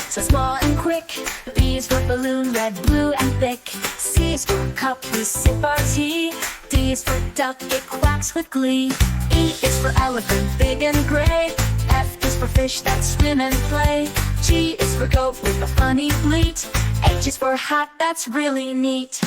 so small and quick. B is for balloon, red, blue, and thick. C is for cup, we sip our tea. D is for duck, it quacks with glee. E is for elephant, big and gray. F is for fish that swim and play. G is for goat with a funny bleat. H is for hat, that's really neat.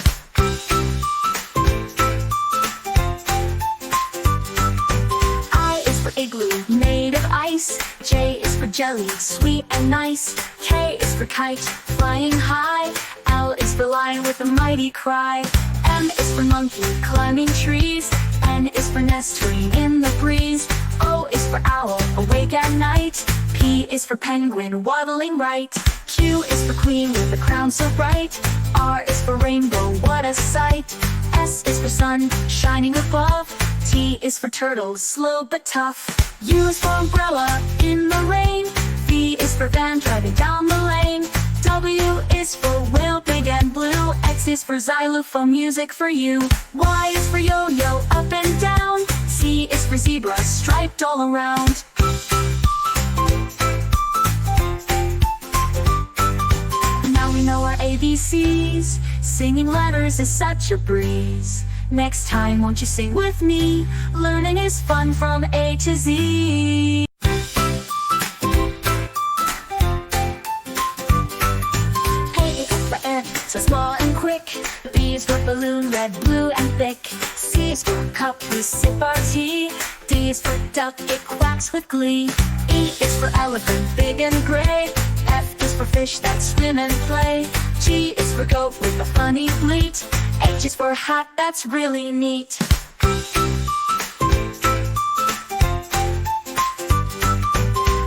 I is for igloo, made of ice. J is for jelly, sweet and nice. K is for kite, flying high. L is for lion with a mighty cry. M is for monkey, climbing trees. N is for nest, swinging in the breeze. O is for owl, awake at night. P is for penguin, waddling right. Q is for queen with a crown so bright. R is for rainbow, what a sight. S is for sun, shining above. T is for turtle, slow but tough. U is for umbrella, in the rain. V is for van, driving down the lane. W is for whale, big and blue. X is for xylophone, music for you. Y is for yo-yo, up and down. Z is for zebra, striped all around. Now we know our ABCs. Singing letters is such a breeze. Next time, won't you sing with me? Learning is fun from A to Z. So small and quick. B is for balloon, red, blue, and thick. C is for cup, we sip our tea. D is for duck, it quacks with glee. E is for elephant, big and gray. F is for fish that swim and play. G is for goat with a funny bleat. H is for hat, that's really neat.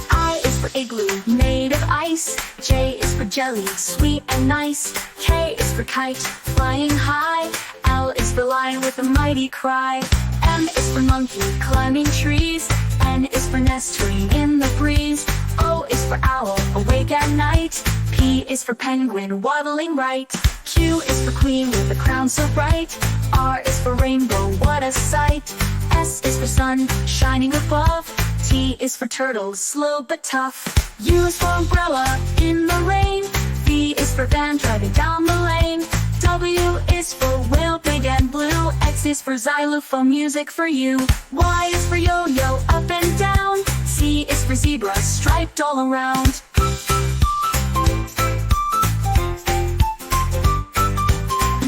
I is for igloo, made of ice. J is for jelly, sweet and nice. K is for kite, flying high. L is for lion with a mighty cry. M is for monkey, climbing trees. N is for nest, swinging in the breeze. O is for owl, awake at night. P is for penguin, waddling right. Q is for queen with a crown so bright. R is for rainbow, what a sight. S is for sun, shining above. T is for turtle, slow but tough. U is for umbrella, in the rain. V is for van, driving down the lane. W is for whale, big and blue. X is for xylophone, music for you. Y is for yo-yo, up and down. Z is for zebra, striped all around.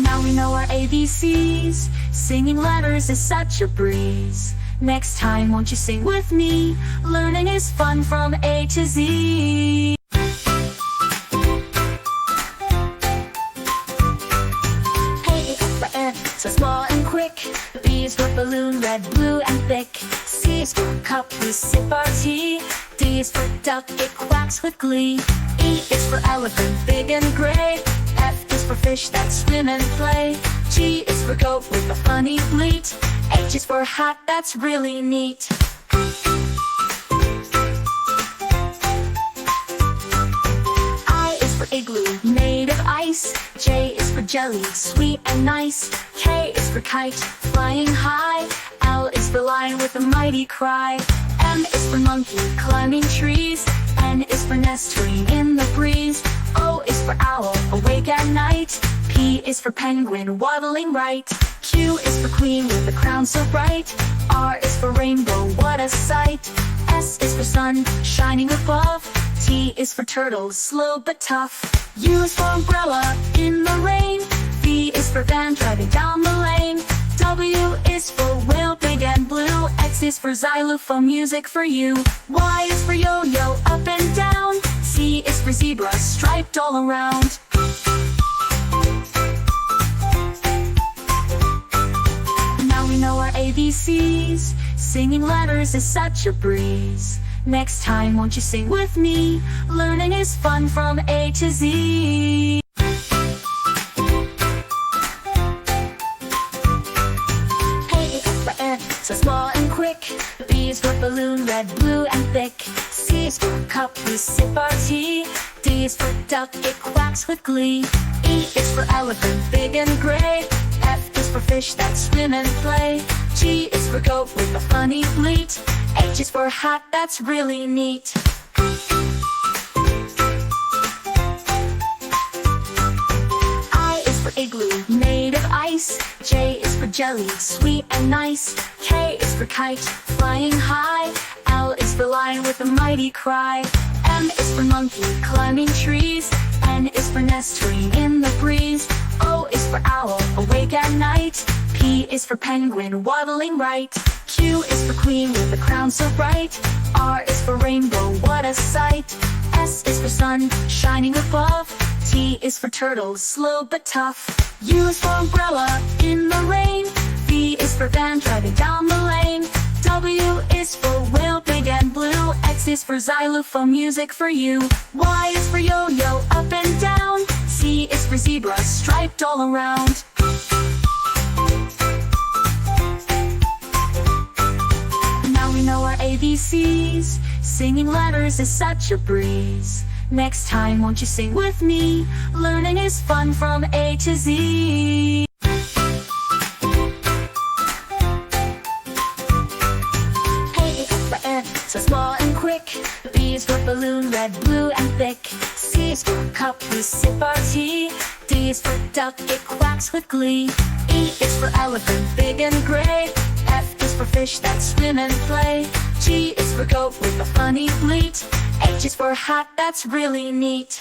Now we know our ABCs. Singing letters is such a breeze. Next time, won't you sing with me? Learning is fun from A to Z. So small and quick. B is for balloon, red, blue, and thick. C is for cup, we sip our tea. D is for duck, it quacks with glee. E is for elephant, big and gray. F is for fish that swim and play. G is for goat with a funny bleat. H is for hat, that's really neat. I is for igloo, made of ice. J is for jelly, sweet and nice. K is for kite, flying high. L is for lion with a mighty cry. M is for monkey, climbing trees. N is for nest, swinging in the breeze. O is for owl, awake at night. P is for penguin, waddling right. Q is for queen with a crown so bright. R is for rainbow, what a sight. S is for sun, shining above. T is for turtle, slow but tough. U is for umbrella, in the rain. V is for van, driving down the lane. W is for whale, big and blue. X is for xylophone, music for you. Y is for yo-yo, up and down. Z is for zebra, striped all around. Now we know our ABCs. Singing letters is such a breeze. Next time, won't you sing with me? Learning is fun from A to Z. So small and quick. B is for balloon, red, blue, and thick. C is for cup, we sip our tea. D is for duck, it quacks with glee. E is for elephant, big and gray. F is for fish that swim and play. G is for goat with a funny bleat. H is for hat, that's really neat. ice. J is for jelly, sweet and nice. K is for kite, flying high. L is for lion with a mighty cry. M is for monkey, climbing trees. N is for nestling in the breeze. O is for owl, awake at night. P is for penguin, waddling right. Q is for queen with a crown so bright. R is for rainbow, what a sight. S is for sun, shining above. T is for turtle, slow but tough. U is for umbrella, in the rain. V is for van, driving down the lane. W is for whale, big and blue. X is for xylophone, music for you. Y is for yo-yo, up and down. Z is for zebra, striped all around. Now we know our ABCs. Singing letters is such a breeze. Next time, won't you sing with me? Learning is fun from A to Z. So small and quick. B is for balloon, red, blue and thick. C is for cup, we sip our tea. D is for duck, it quacks with glee. E is for elephant, big and gray. F is for fish that swim and play. G is for goat with a funny bleat. H is for hat, that's really neat.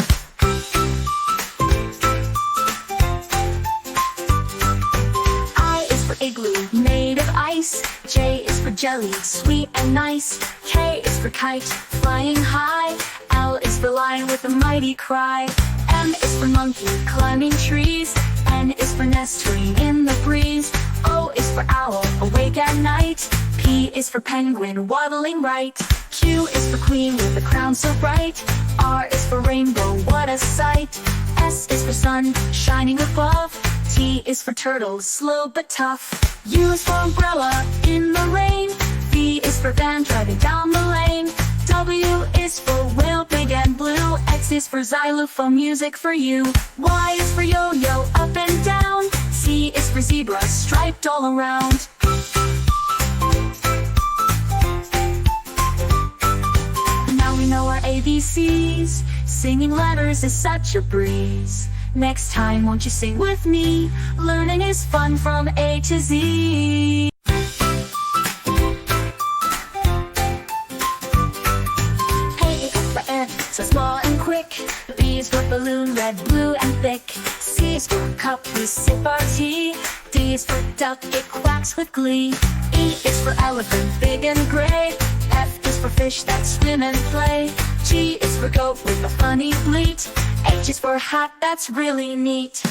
I is for igloo, made of ice. J is for jelly, sweet and nice. K is for kite, flying high. L is for lion with a mighty cry. M is for monkey, climbing trees. N is for nestling in the breeze. O is for owl, awake at night. P is for penguin, waddling right. Q is for queen with a crown so bright. R is for rainbow, what a sight. S is for sun, shining above. T is for turtle, slow but tough. U is for umbrella, in the rain. V is for van, driving down the lane. W is for whale, big and blue. X is for xylophone, music for you. Y is for yo-yo, up and down. Z is for zebra, striped all around. Now we know our ABCs. Singing letters is such a breeze. Next time, won't you sing with me? Learning is fun from A to Z. So small and quick. B is for balloon, red, blue and thick. C is for cup, we sip our tea. D is for duck, it quacks with glee. E is for elephant, big and gray. F is for fish that swim and play. G is for goat with a funny bleat. H is for hat, that's really neat.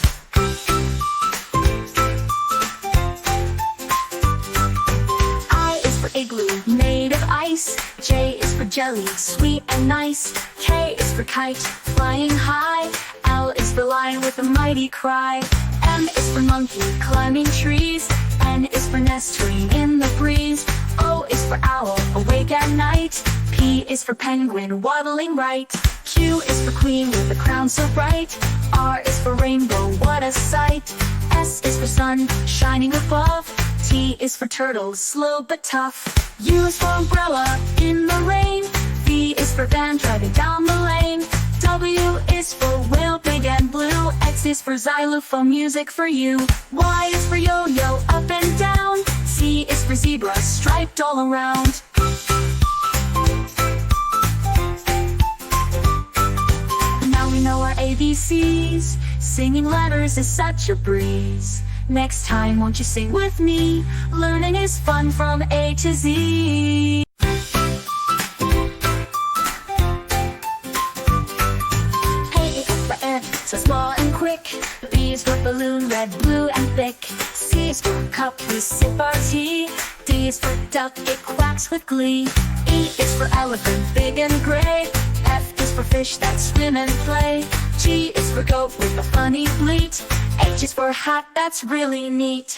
I is for igloo, made of ice. J is for jelly, sweet and nice. K is for kite, flying high. L is for lion with a mighty cry. M is for monkey, climbing trees. N is for nestling in the breeze. O is for owl, awake at night. P is for penguin, waddling right. Q is for queen with a crown so bright. R is for rainbow, what a sight. S is for sun, shining above. T is for turtle, slow but tough. U is for umbrella, in the rain. V is for van, driving down the lane. W is for whale, big and blue. X is for xylophone, music for you. Y is for yo-yo, up and down. Z is for zebra, striped all around. Now we know our ABCs. Singing letters is such a breeze. Next time, won't you sing with me? Learning is fun from A to Z. So small and quick. B is for balloon, red, blue and thick. C is for cup, we sip our tea. D is for duck, it quacks with glee. E is for elephant, big and gray. F is for fish that swim and play. G is for goat with a funny bleat. H is for hat, that's really neat.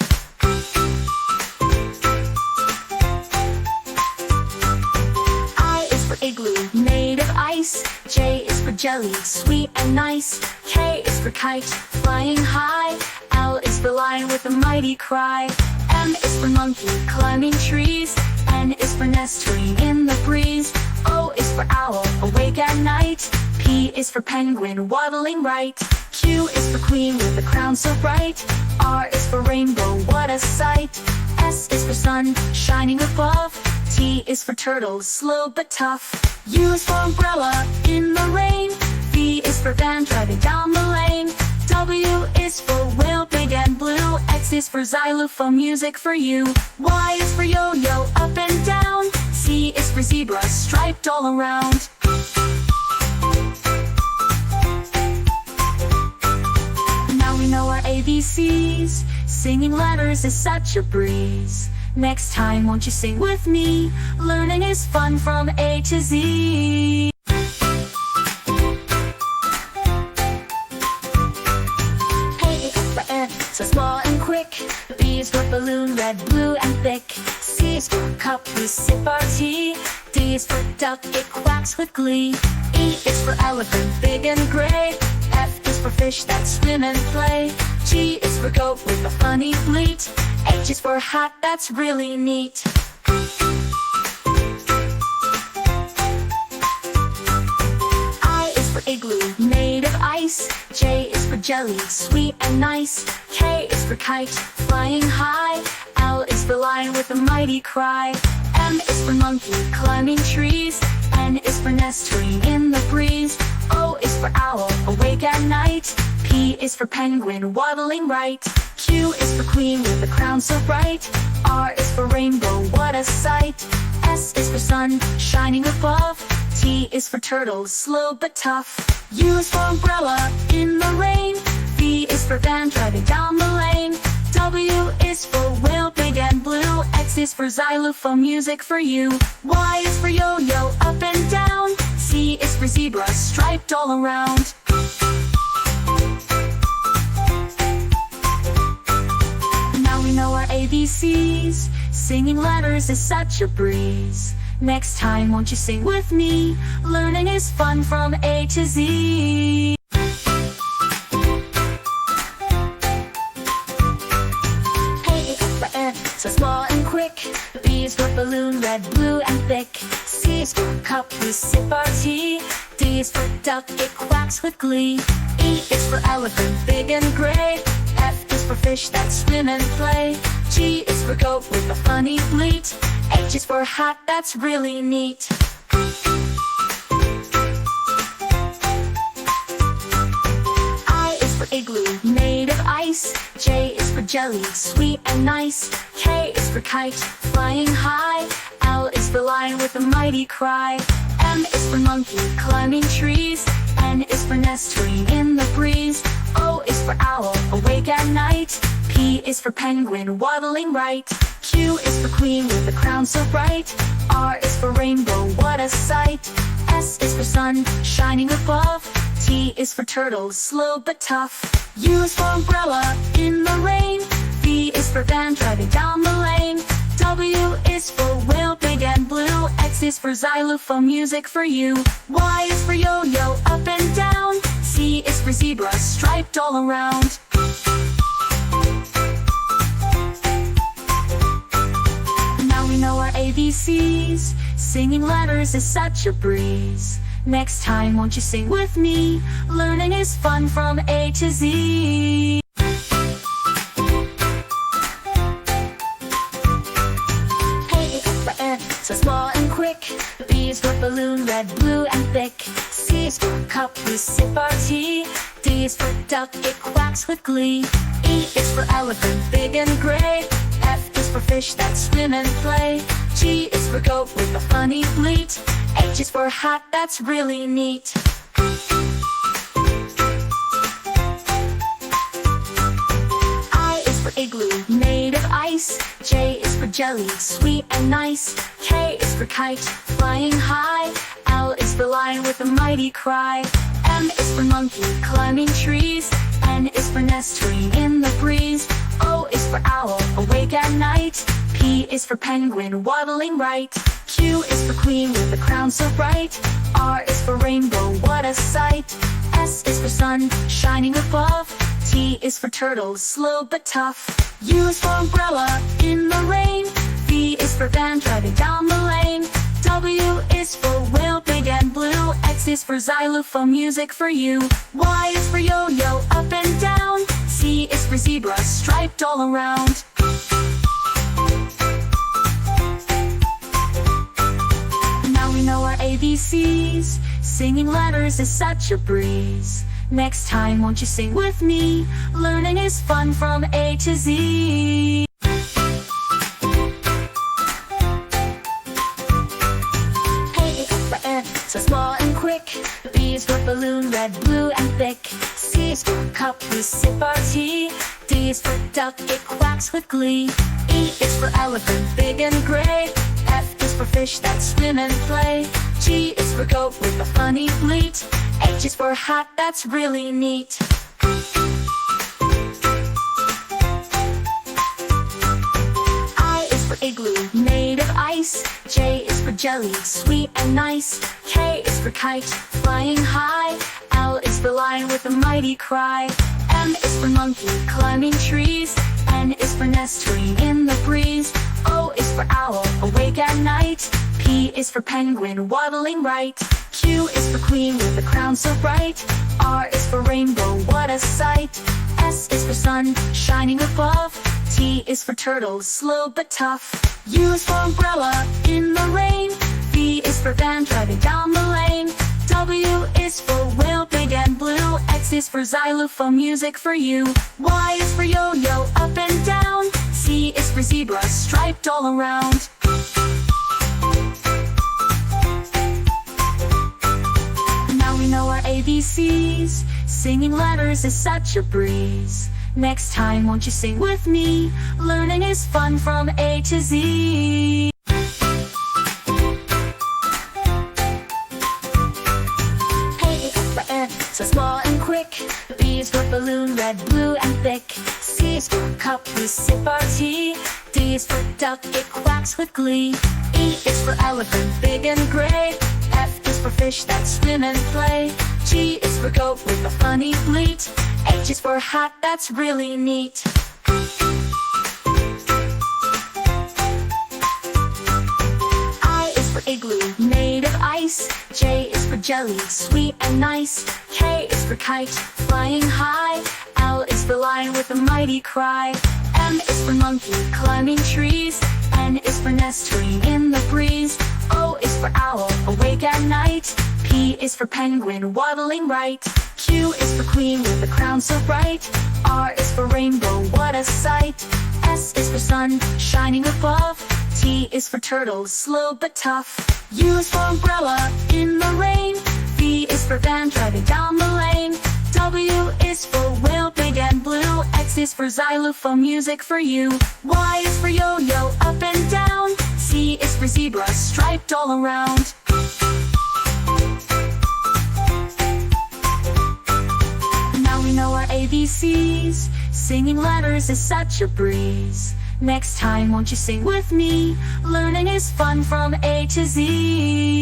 I is for igloo, made of ice. J is for jelly, sweet and nice. K is for kite, flying high. L is for lion with a mighty cry. M is for monkey, climbing trees. N is for nestling in the breeze. O is for owl, awake at night. P is for penguin waddling right. Q is for queen with a crown so bright. R is for rainbow, what a sight. S is for sun, shining above. T is for turtle, slow but tough. U is for umbrella, in the rain. V is for van, driving down the lane. W is for whale, big and blue. X is for xylophone, music for you. Y is for yo-yo, up and down. Z is for zebra, striped all around. Now we know our ABCs. Singing letters is such a breeze. Next time, won't you sing with me? Learning is fun from A to Z. So small and quick. B is for balloon, red, blue and thick. C is for cup, we sip our tea. D is for duck, it quacks with glee. E is for elephant, big and gray. F is for fish that swim and play. G is for goat with a funny bleat. H is for hat, that's really neat. I is for igloo, made of ice. J is for jelly, sweet and nice. K is for kite, flying high. L is for lion with a mighty cry. M is for monkey, climbing trees. N is for nestling in the breeze. O is for owl, awake at night. P is for penguin, waddling right. Q is for queen with a crown so bright. R is for rainbow, what a sight. S is for sun, shining above. T is for turtle, slow but tough. U is for umbrella, in the rain. V is for van, driving down the lane. W is for whale, big and blue. X is for xylophone, music for you. Y is for yo-yo, up and down. Z is for zebra, striped all around. Now we know our ABCs. Singing letters is such a breeze. Next time, won't you sing with me? Learning is fun from A to Z. So small and quick. B is for balloon, red, blue and thick. C is for cup, we sip our tea. D is for duck, it quacks with glee. E is for elephant, big and gray. F is for fish that swim and play. G is for goat with a funny bleat. H is for hat, that's really neat. I is for igloo, made of ice. J is for jelly, sweet and nice. K is for kite, flying high. L is for lion with a mighty cry. M is for monkey, climbing trees. N is for nestling in the breeze. O is for owl, awake at night. P is for penguin, waddling right. Q is for queen with a crown so bright. R is for rainbow, what a sight. S is for sun, shining above. T is for turtle, slow but tough. U is for umbrella, in the rain. V is for van, driving down the lane. W is for whale, big and blue. X is for xylophone, music for you. Y is for yo-yo, up and down. Z is for zebra, striped all around. Now we know our ABCs. Singing letters is such a breeze. Next time, won't you sing with me? Learning is fun from A to Z. So small and quick. B is for balloon, red, blue and thick. C is for cup, we sip our tea. D is for duck, it quacks with glee. E is for elephant, big and gray. F is for fish that swim and play. G is for goat with a funny bleat. H is for hat, that's really neat. I is for igloo, made of ice. J is for jelly, sweet and nice. K is for kite, flying high. L is for lion with a mighty cry. M is for monkey, climbing trees. N is for nestling in the breeze. O is for owl, awake at night. P is for penguin, waddling right. Q is for queen with a crown so bright. R is for rainbow, what a sight. S is for sun, shining above. T is for turtle, slow but tough. U is for umbrella, in the rain. V is for van, driving down the lane. W is for whale, big and blue. X X is for xylophone music for you. Y is for yo-yo, up and down. Z is for zebra, striped all around. Now we know our ABCs. Singing letters is such a breeze. Next time, won't you sing with me? Learning is fun from A to Z. So small and quick. B is for balloon, red, blue, and thick. C is for cup, we sip our tea. D is for duck, it quacks with glee. E is for elephant, big and gray. F is for fish that swim and play. G is for goat with a funny bleat. H is for hat, that's really neat. I is for igloo, made of ice. J is for jelly, sweet and nice. K is for kite, flying high. L is for lion with a mighty cry. M is for monkey, climbing trees. N is for nestling in the breeze. O is for owl, awake at night. P is for penguin, waddling right. Q is for queen with a crown so bright. R is for rainbow, what a sight. S is for sun, shining above. T is for turtle, slow but tough. U is for umbrella, in the rain. V is for van, driving down the lane. W is for whale, big and blue. X is for xylophone music for you. Y is for yo-yo, up and down. Z is for zebra, striped all around. Now we know our ABCs. Singing letters is such a breeze. Next time, won't you sing with me? Learning is fun from A to Z. So small and quick. B is for balloon, red, blue, and thick. C is for cup, we sip our tea. D is for duck, it quacks with glee. E is for elephant, big and gray. F is for fish that swim and play. G is for goat with a funny bleat. H is for hat, that's really neat. I is for igloo, made of ice. J is for jelly, sweet and nice. K is for kite, flying high. L is for lion with a mighty cry. M is for monkey, climbing trees. N is for nestling in the breeze. O is for owl, awake at night. P is for penguin, waddling right. Q is for queen with a crown so bright. R is for rainbow, what a sight. S is for sun, shining above. T is for turtle, slow but tough. U is for umbrella, in the rain. V is for van, driving down the lane. W is for whale, big and blue. X is for xylophone music for you. Y is for yo-yo, up and down. Z is for zebra, striped all around. Now we know our ABCs. Singing letters is such a breeze. Next time, won't you sing with me? Learning is fun from A to Z.